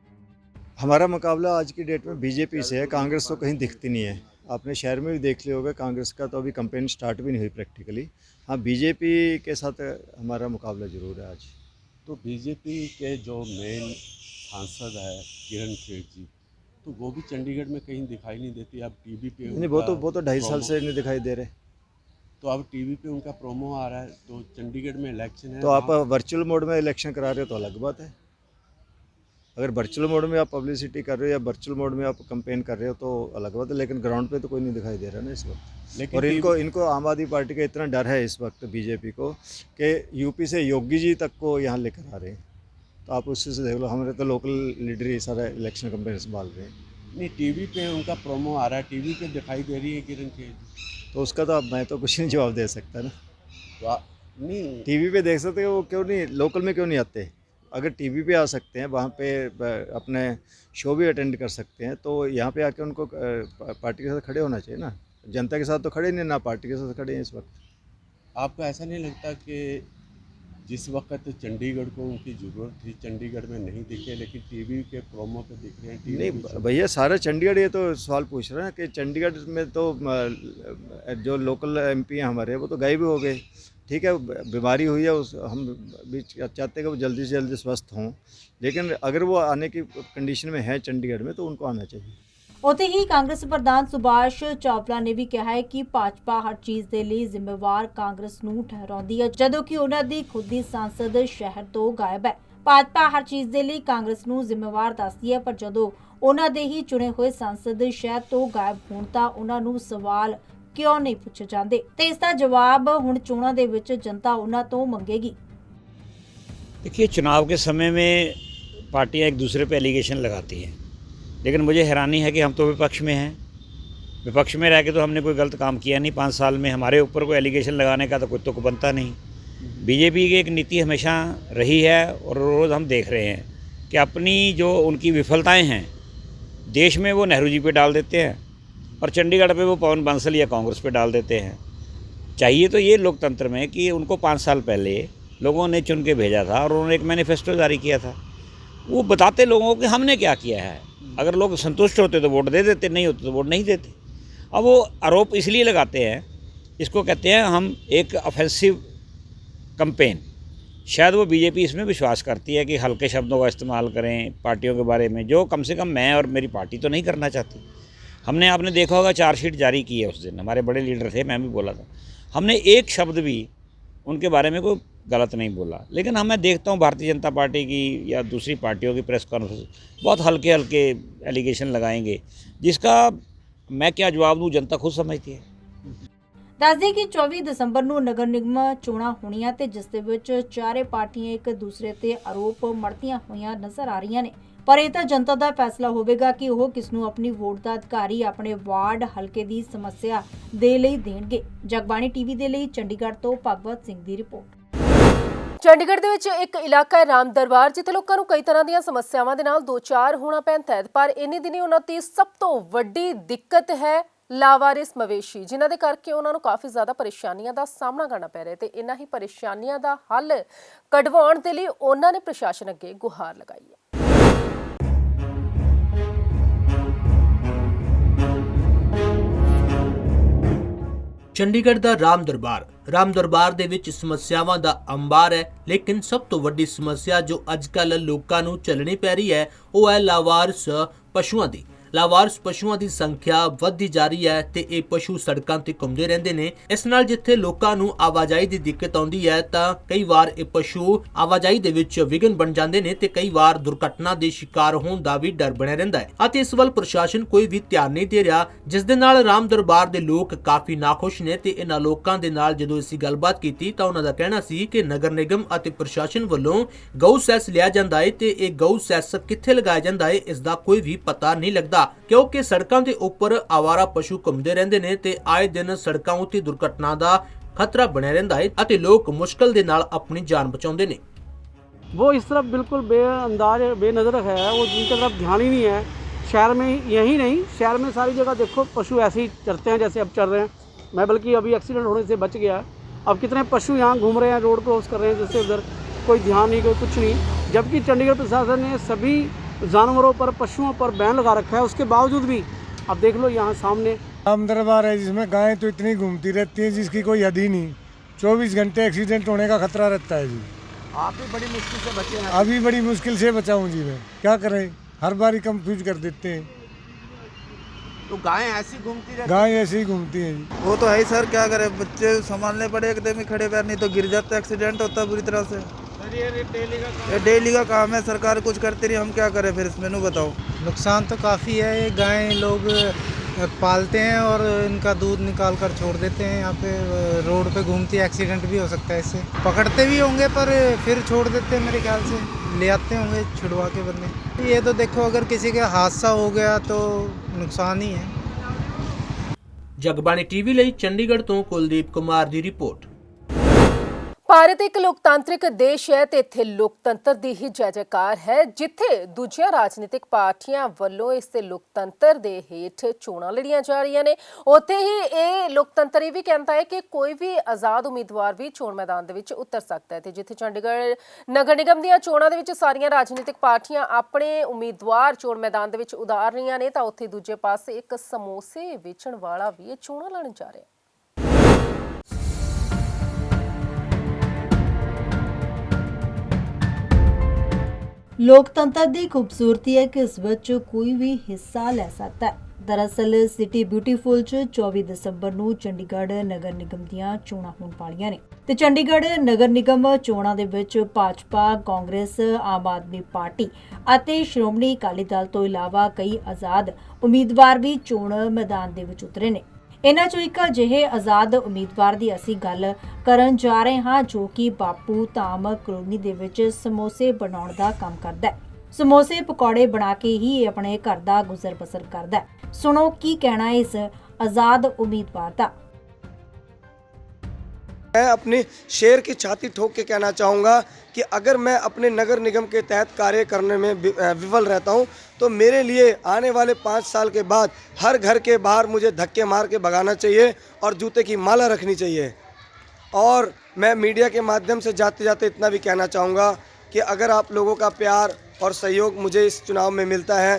हमारा मुकाबला आज की डेट में बीजेपी से है। कांग्रेस तो कहीं दिखती नहीं है। आपने शहर में भी देख लिया होगा, कांग्रेस का तो अभी कैंपेन स्टार्ट भी नहीं हुई प्रैक्टिकली। हाँ, बीजेपी के साथ हमारा मुकाबला ज़रूर है आज। तो बीजेपी के जो मेन सांसद है किरण खेर जी, तो वो भी चंडीगढ़ में कहीं दिखाई नहीं देती। अब टीवी पे नहीं, वो तो 2.5 साल से नहीं दिखाई दे रहे। तो अब टीवी पे उनका प्रोमो आ रहा है। तो चंडीगढ़ में इलेक्शन है, तो आप वर्चुअल मोड में इलेक्शन करा रहे हो तो अलग बात है। अगर वर्चुअल मोड में आप पब्लिसिटी कर रहे हो या वर्चुअल मोड में आप कैंपेन कर रहे हो तो अलग बात है, लेकिन ग्राउंड पे तो कोई नहीं दिखाई दे रहा ना इस वक्त। और इनको आम आदमी पार्टी का इतना डर है इस वक्त बीजेपी को कि यूपी से योगी जी तक को यहाँ लेकर आ रहे हैं। तो आप उससे से देख लो, हमारे तो लोकल लीडर ही सारा इलेक्शन कैंपेन संभाल रहे हैं। नहीं, टीवी पे उनका प्रोमो आ रहा है, टीवी पे दिखाई दे रही है किरण खेर जी। तो उसका तो अब मैं तो कुछ नहीं जवाब दे सकता ना। तो नहीं, टीवी पे देख सकते हो, वो क्यों नहीं लोकल में क्यों नहीं आते? अगर टीवी पे आ सकते हैं, वहाँ पे अपने शो भी अटेंड कर सकते हैं, तो यहाँ पे आके उनको पार्टी के साथ खड़े होना चाहिए ना। जनता के साथ तो खड़े नहीं, ना पार्टी के साथ खड़े हैं इस वक्त। आपको ऐसा नहीं लगता कि जिस वक्त चंडीगढ़ को उनकी ज़रूरत थी, चंडीगढ़ में नहीं दिखे, लेकिन टीवी के प्रोमो पे दिख रहे हैं? नहीं भैया, सारा चंडीगढ़, ये तो सवाल पूछ रहे हैं कि चंडीगढ़ में तो जो लोकल एमपी हैं हमारे, वो तो गायब भी हो गए। ठीक है, बीमारी हुई है, उस हम भी चाहते हैं कि वो जल्दी से जल्दी स्वस्थ हों, लेकिन अगर वो आने की कंडीशन में है चंडीगढ़ में, तो उनको आना चाहिए। ਉੱਥੇ ਹੀ ਕਾਂਗਰਸ ਪ੍ਰਧਾਨ ਸੁਭਾਸ਼ ਚਾਵਲਾ ਨੇ ਵੀ ਕਿਹਾ ਹੈ ਕਿ ਭਾਜਪਾ ਹਰ ਚੀਜ਼ ਦੇ ਲਈ ਜ਼ਿੰਮੇਵਾਰ ਕਾਂਗਰਸ ਨੂੰ ਠਹਿਰਾਉਂਦੀ ਹੈ, ਜਦੋਂ ਕਿ ਉਹਨਾਂ ਦੀ ਖੁਦ ਦੀ ਸੰਸਦ ਸ਼ਹਿਰ ਤੋਂ ਗਾਇਬ ਹੈ। ਭਾਜਪਾ ਹਰ ਚੀਜ਼ ਦੇ ਲਈ ਕਾਂਗਰਸ ਨੂੰ ਜ਼ਿੰਮੇਵਾਰ ਦੱਸਦੀ ਹੈ, ਪਰ ਜਦੋਂ ਉਹਨਾਂ ਦੇ ਹੀ ਚੁਣੇ ਹੋਏ ਸੰਸਦ ਸ਼ਹਿਰ ਤੋਂ ਗਾਇਬ ਹੋਣ ਤਾਂ ਉਹਨਾਂ ਨੂੰ ਸਵਾਲ ਕਿਉਂ ਨਹੀਂ ਪੁੱਛੇ ਜਾਂਦੇ ਤੇ ਇਸ ਦਾ ਜਵਾਬ ਹੁਣ ਚੋਣਾਂ ਦੇ ਵਿੱਚ ਜਨਤਾ ਉਹਨਾਂ ਤੋਂ ਮੰਗੇਗੀ। देखिए, चुनाव के समय में पार्टियां एक दूसरे पे एलिगेशन लगाती हैं, लेकिन मुझे हैरानी है कि हम तो विपक्ष में हैं। विपक्ष में रह के तो हमने कोई गलत काम किया नहीं। 5 साल में हमारे ऊपर कोई एलिगेशन लगाने का तो कोई तुक बनता नहीं। बीजेपी की एक नीति हमेशा रही है और रोज़ हम देख रहे हैं कि अपनी जो उनकी विफलताएं हैं देश में वो नेहरू जी पे डाल देते हैं और चंडीगढ़ पे वो पवन बंसल या कांग्रेस पे डाल देते हैं। चाहिए तो ये लोकतंत्र में कि उनको 5 साल पहले लोगों ने चुन के भेजा था और उन्होंने एक मैनिफेस्टो जारी किया था, वो बताते लोगों को कि हमने क्या किया है। अगर लोग संतुष्ट होते तो वोट दे देते, नहीं होते तो वोट नहीं देते। अब वो आरोप इसलिए लगाते हैं, इसको कहते हैं हम एक ऑफेंसिव कैंपेन। शायद वो बीजेपी इसमें विश्वास करती है कि हल्के शब्दों का इस्तेमाल करें पार्टियों के बारे में, जो कम से कम मैं और मेरी पार्टी तो नहीं करना चाहती। हमने, आपने देखा होगा, चार्जशीट जारी की है उस दिन, हमारे बड़े लीडर थे, मैं भी बोला था, हमने एक शब्द भी उनके बारे में कोई गलत नहीं बोला। लेकिन मैं देखता हूँ भारतीय जनता पार्टी की या दूसरी पार्टियों की प्रेस कॉन्फ्रेंस बहुत हल्के हल्के एलिगेशन लगाएंगे, जिसका मैं क्या जवाब दूँ, जनता खुद समझती है। ਦੱਸ ਦਈਏ ਕਿ 24 ਦਸੰਬਰ ਨੂੰ ਨਗਰ ਨਿਗਮ ਚੋਣਾਂ ਹੋਣੀਆਂ ਤੇ ਜਿਸ ਦੇ ਵਿੱਚ ਚਾਰੇ ਪਾਰਟੀਆਂ ਇੱਕ ਦੂਸਰੇ ਤੇ ਆਰੋਪ ਮੜਦੀਆਂ ਹੋਈਆਂ ਨਜ਼ਰ ਆ ਰਹੀਆਂ ਨੇ, ਪਰ ਇਹ ਤਾਂ ਜਨਤਾ ਦਾ ਫੈਸਲਾ ਹੋਵੇਗਾ ਕਿ ਉਹ ਕਿਸ ਨੂੰ ਆਪਣੀ ਵੋਟ ਦਾ ਅਧਿਕਾਰੀ ਆਪਣੇ ਵਾਰਡ ਹਲਕੇ ਦੀ ਸਮੱਸਿਆ ਦੇ ਲਈ ਦੇਣਗੇ। ਜਗਬਾਣੀ ਟੀਵੀ ਦੇ ਲਈ ਚੰਡੀਗੜ੍ਹ ਤੋਂ ਭਗਵਤ ਸਿੰਘ ਦੀ ਰਿਪੋਰਟ। ਚੰਡੀਗੜ੍ਹ ਦੇ ਵਿੱਚ ਇੱਕ ਇਲਾਕਾ ਹੈ ਰਾਮ ਦਰਬਾਰ, ਜਿੱਥੇ ਲੋਕਾਂ ਨੂੰ ਕਈ ਤਰ੍ਹਾਂ ਦੀਆਂ ਸਮੱਸਿਆਵਾਂ ਦੇ ਨਾਲ ਦੋ ਚਾਰ ਹੋਣਾ ਪੈਂਦਾ ਹੈ, ਪਰ ਇੰਨੇ ਦਿਨੀ ਉਹਨਾਂ ਦੀ ਸਭ ਤੋਂ ਵੱਡੀ ਦਿੱਕਤ ਹੈ ਲਾਵਾਰਿਸ ਮਵੇਸ਼ੀ, ਜਿਨ੍ਹਾਂ ਦੇ ਕਰਕੇ ਉਹਨਾਂ ਨੂੰ ਕਾਫੀ ਜ਼ਿਆਦਾ ਪਰੇਸ਼ਾਨੀਆਂ ਦਾ ਸਾਹਮਣਾ ਕਰਨਾ ਪੈ ਰਿਹਾ ਤੇ ਇਹਨਾਂ ਹੀ ਪਰੇਸ਼ਾਨੀਆਂ ਦਾ ਹੱਲ ਕਢਵਾਉਣ ਦੇ ਲਈ ਉਹਨਾਂ ਨੇ ਪ੍ਰਸ਼ਾਸਨ ਅੱਗੇ ਗੁਹਾਰ ਲਗਾਈ ਹੈ। ਚੰਡੀਗੜ੍ਹ ਦਾ ਰਾਮ ਦਰਬਾਰ ਦੇ ਵਿੱਚ ਸਮੱਸਿਆਵਾਂ ਦਾ ਅੰਬਾਰ ਹੈ, ਲੇਕਿਨ ਸਭ ਤੋਂ ਵੱਡੀ ਸਮੱਸਿਆ ਜੋ ਅੱਜ-ਕੱਲ੍ਹ ਲੋਕਾਂ ਨੂੰ ਝੱਲਣੀ ਪੈ ਰਹੀ ਹੈ ਉਹ ਹੈ ਲਾਵਾਰਿਸ ਪਸ਼ੂਆਂ ਦੀ। ਲਾਵਾਰਿਸ ਪਸ਼ੂਆਂ ਦੀ ਸੰਖਿਆ ਵੱਧਦੀ ਜਾ ਰਹੀ ਹੈ ਤੇ ਇਹ ਪਸ਼ੂ ਸੜਕਾਂ ਤੇ ਘੁੰਮਦੇ ਰਹਿੰਦੇ ਨੇ। ਇਸ ਨਾਲ ਜਿੱਥੇ ਲੋਕਾਂ ਨੂੰ ਆਵਾਜਾਈ ਦੀ ਦਿੱਕਤ ਆਉਂਦੀ ਹੈ ਤਾਂ ਕਈ ਵਾਰ ਇਹ ਪਸ਼ੂ ਆਵਾਜਾਈ ਦੇ ਵਿੱਚ ਵਿਘਨ ਬਣ ਜਾਂਦੇ ਨੇ ਤੇ ਕਈ ਵਾਰ ਦੁਰਘਟਨਾ ਦੇ ਸ਼ਿਕਾਰ ਹੋਣ ਦਾ ਵੀ ਡਰ ਬਣਿਆ ਰਹਿੰਦਾ ਹੈ ਅਤੇ ਇਸ ਵੱਲ ਪ੍ਰਸ਼ਾਸਨ ਕੋਈ ਵੀ ਧਿਆਨ ਨਹੀਂ ਦੇ ਰਿਹਾ, ਜਿਸ ਦੇ ਨਾਲ ਰਾਮ ਦਰਬਾਰ ਦੇ ਲੋਕ ਕਾਫੀ ਨਾਖੁਸ਼ ਨੇ ਤੇ ਇਹਨਾਂ ਲੋਕਾਂ ਦੇ ਨਾਲ ਜਦੋਂ ਅਸੀਂ ਗੱਲਬਾਤ ਕੀਤੀ ਤਾਂ ਉਹਨਾਂ ਦਾ ਕਹਿਣਾ ਸੀ ਕਿ ਨਗਰ ਨਿਗਮ ਅਤੇ ਪ੍ਰਸ਼ਾਸਨ ਵੱਲੋਂ ਗਊ ਸੈਸ ਲਿਆ ਜਾਂਦਾ ਹੈ ਤੇ ਇਹ ਗਊ ਸੈਸ ਕਿੱਥੇ ਲਗਾਇਆ ਜਾਂਦਾ ਹੈ ਇਸ ਦਾ ਕੋਈ ਵੀ ਪਤਾ ਨਹੀਂ ਲੱਗਦਾ, क्योंकि सड़कों के ऊपर आवारा पशु घूमते रहंदे ने ते आए दिन सड़कों उत्ते दुर्घटना का खतरा बने रहंदा है अते लोग मुश्किल दे नाल अपनी जान बचाउंदे ने। वो इस तरफ बिल्कुल बेअंदाज बेनज़र है, वो जिनकी तरफ ध्यान ही नहीं है। शहर में यही नहीं, शहर में सारी जगह देखो पशु ऐसे ही चरते हैं जैसे अब चल रहे हैं। मैं बल्कि अभी एक्सीडेंट होने से बच गया। अब कितने पशु यहाँ घूम रहे हैं, रोड क्रॉस कर रहे हैं जैसे उधर, कोई ध्यान नहीं, कोई कुछ नहीं। जबकि चंडीगढ़ प्रशासन ने सभी जानवरों पर पशुओं पर बैन लगा रखा है, उसके बावजूद भी अब देख लो यहाँ सामने राम दरबार है जिसमें गायें तो इतनी घूमती रहती हैं जिसकी कोई हद ही नहीं। 24 घंटे एक्सीडेंट होने का खतरा रहता है जी। आप भी बड़ी मुश्किल से बचे हैं। अभी बड़ी मुश्किल से बचा हूँ जी मैं, क्या करें, हर बार ही कंफ्यूज कर देते हैं। तो गायें ऐसी घूमती रहती, गायें ऐसे ही घूमती हैं जी। वो तो है ही सर, क्या करें, बच्चे संभालने पड़े एकदम ही खड़े पैर, नहीं तो गिर जाते, एक्सीडेंट होता है बुरी तरह से। ये डेली का काम है, सरकार कुछ करती रही, हम क्या करें फिर इसमें, नू बताओ। नुकसान तो काफ़ी है, ये गायें लोग पालते हैं और इनका दूध निकाल कर छोड़ देते हैं यहाँ पे। रोड पे घूमती एक्सीडेंट भी हो सकता है इससे। पकड़ते भी होंगे पर फिर छोड़ देते हैं, मेरे ख्याल से ले आते होंगे छुड़वा के बंदे। ये तो देखो अगर किसी का हादसा हो गया तो नुकसान ही है। ਜਗਬਾਣੀ ਟੀਵੀ ਲਈ ਚੰਡੀਗੜ੍ਹ ਤੋਂ ਕੁਲਦੀਪ ਕੁਮਾਰ ਦੀ ਰਿਪੋर्ट। ਭਾਰਤ ਇੱਕ ਲੋਕਤਾਂਤਰਿਕ ਦੇਸ਼ ਹੈ ਤੇ ਇੱਥੇ ਲੋਕਤੰਤਰ ਦੀ ਹੀ ਜੈ ਜੈਕਾਰ ਹੈ। ਜਿੱਥੇ ਦੂਜੀਆਂ ਰਾਜਨੀਤਿਕ ਪਾਰਟੀਆਂ ਵੱਲੋਂ ਇਸ ਦੇ ਲੋਕਤੰਤਰ ਦੇ ਹੇਠ ਚੋਣਾਂ ਲੜੀਆਂ ਜਾ ਰਹੀਆਂ ਨੇ, ਉੱਥੇ ਹੀ ਇਹ ਲੋਕਤੰਤਰ ਇਹ ਵੀ ਕਹਿੰਦਾ ਹੈ ਕਿ ਕੋਈ ਵੀ ਆਜ਼ਾਦ ਉਮੀਦਵਾਰ ਵੀ ਚੋਣ ਮੈਦਾਨ ਦੇ ਵਿੱਚ ਉਤਰ ਸਕਦਾ ਹੈ। ਤੇ ਜਿੱਥੇ ਚੰਡੀਗੜ੍ਹ ਨਗਰ ਨਿਗਮ ਦੀਆਂ ਚੋਣਾਂ ਦੇ ਵਿੱਚ ਸਾਰੀਆਂ ਰਾਜਨੀਤਿਕ ਪਾਰਟੀਆਂ ਆਪਣੇ ਉਮੀਦਵਾਰ ਚੋਣ ਮੈਦਾਨ ਦੇ ਵਿੱਚ ਉਤਾਰ ਰਹੀਆਂ ਨੇ, ਤਾਂ ਉੱਥੇ ਦੂਜੇ ਪਾਸੇ ਇੱਕ ਸਮੋਸੇ ਵੇਚਣ ਵਾਲਾ ਵੀ ਇਹ ਚੋਣਾਂ ਲੜਨ ਜਾ ਰਿਹਾ ਹੈ। लोकतंत्र की खूबसूरती है कि इस विच कोई भी हिस्सा ले सकता है। दरअसल सिटी ब्यूटीफुल च 24 दसंबर ਨੂੰ ਚੰਡੀਗੜ੍ਹ ਨਗਰ ਨਿਗਮ ਦੀਆਂ ਚੋਣਾਂ ਹੋਣ ਵਾਲੀਆਂ ਨੇ ਤੇ ਚੰਡੀਗੜ੍ਹ ਨਗਰ ਨਿਗਮ ਚੋਣਾਂ ਦੇ ਵਿੱਚ ਭਾਜਪਾ, ਕਾਂਗਰਸ, ਆਮ ਆਦਮੀ ਪਾਰਟੀ ਅਤੇ ਸ਼੍ਰੋਮਣੀ ਅਕਾਲੀ ਦਲ ਤੋਂ ਇਲਾਵਾ ਕਈ ਆਜ਼ਾਦ ਉਮੀਦਵਾਰ ਵੀ ਚੋਣ ਮੈਦਾਨ ਦੇ ਵਿੱਚ ਉਤਰੇ ਨੇ। ਇਹਨਾਂ ਚੋਂ ਇੱਕ ਅਜਿਹੇ ਆਜ਼ਾਦ ਉਮੀਦਵਾਰ ਦੀ ਅਸੀਂ ਗੱਲ ਕਰਨ ਜਾ ਰਹੇ ਹਾਂ ਜੋ ਕਿ ਬਾਪੂ ਧਾਮ ਕਲੋਨੀ ਦੇ ਵਿੱਚ ਸਮੋਸੇ ਬਣਾਉਣ ਦਾ ਕੰਮ ਕਰਦਾ ਹੈ। ਸਮੋਸੇ ਪਕੌੜੇ ਬਣਾ ਕੇ ਹੀ ਇਹ ਆਪਣੇ ਘਰ ਦਾ ਗੁਜ਼ਰ ਬਸਰ ਕਰਦਾ ਹੈ। ਸੁਣੋ ਕੀ ਕਹਿਣਾ ਹੈ ਇਸ ਆਜ਼ਾਦ ਉਮੀਦਵਾਰ ਦਾ। मैं अपनी शेर की छाती ठोक के कहना चाहूँगा कि अगर मैं अपने नगर निगम के तहत कार्य करने में विफल रहता हूँ तो मेरे लिए आने वाले 5 साल के बाद हर घर के बाहर मुझे धक्के मार के भगाना चाहिए और जूते की माला रखनी चाहिए। और मैं मीडिया के माध्यम से जाते जाते इतना भी कहना चाहूँगा कि अगर आप लोगों का प्यार और सहयोग मुझे इस चुनाव में मिलता है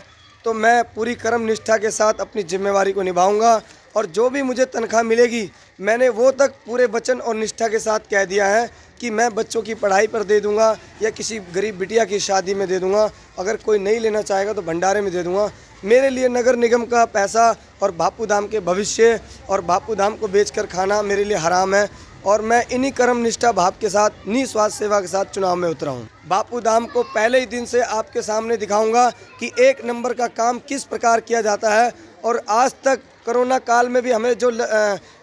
तो मैं पूरी कर्म निष्ठा के साथ अपनी जिम्मेवारी को निभाऊँगा और जो भी मुझे तनख्वाह मिलेगी मैंने वो तक पूरे वचन और निष्ठा के साथ कह दिया है कि मैं बच्चों की पढ़ाई पर दे दूंगा या किसी गरीब बिटिया की शादी में दे दूंगा। अगर कोई नहीं लेना चाहेगा तो भंडारे में दे दूंगा। मेरे लिए नगर निगम का पैसा और बापू धाम के भविष्य और बापू धाम को बेचकर खाना मेरे लिए हराम है और मैं इन्हीं कर्म निष्ठा भाव के साथ निस्वार्थ सेवा के साथ चुनाव में उतरा हूँ। बापू धाम को पहले ही दिन से आपके सामने दिखाऊंगा कि 1 नंबर का काम किस प्रकार किया जाता है। और आज तक कोरोना काल में भी हमें जो